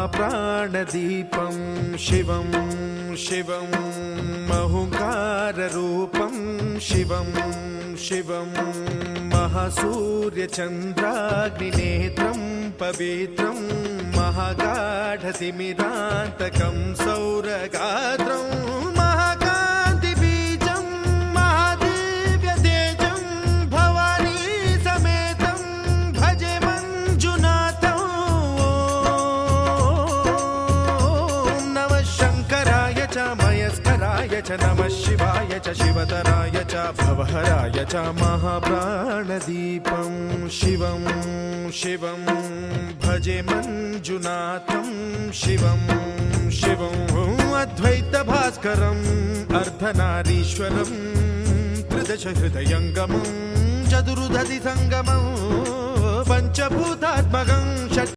महाप्राणदीपं शिवं शिवं महुङ्काररूपं शिवं शिवं महासूर्यचन्द्राग्निनेत्रं पवित्रं महागाढतिमिरान्तकं सौरगात्रं महाकान्तिबीजं महादिव्यतेजं भवानी समेतं भजे मञ्जुनाथं। ॐ नमः शङ्कराय च मयस्कराय च नमः शिवाय च शिवतराय च भवहराय च महाप्राणदीपं शिवं शिवं भजे मञ्जुनाथं शिवं शिवं अद्वैतभास्करम् अर्धनारीश्वरं त्रिदशहृदयङ्गमं चतुर्दधिसङ्गमं पञ्चभूतात्मकं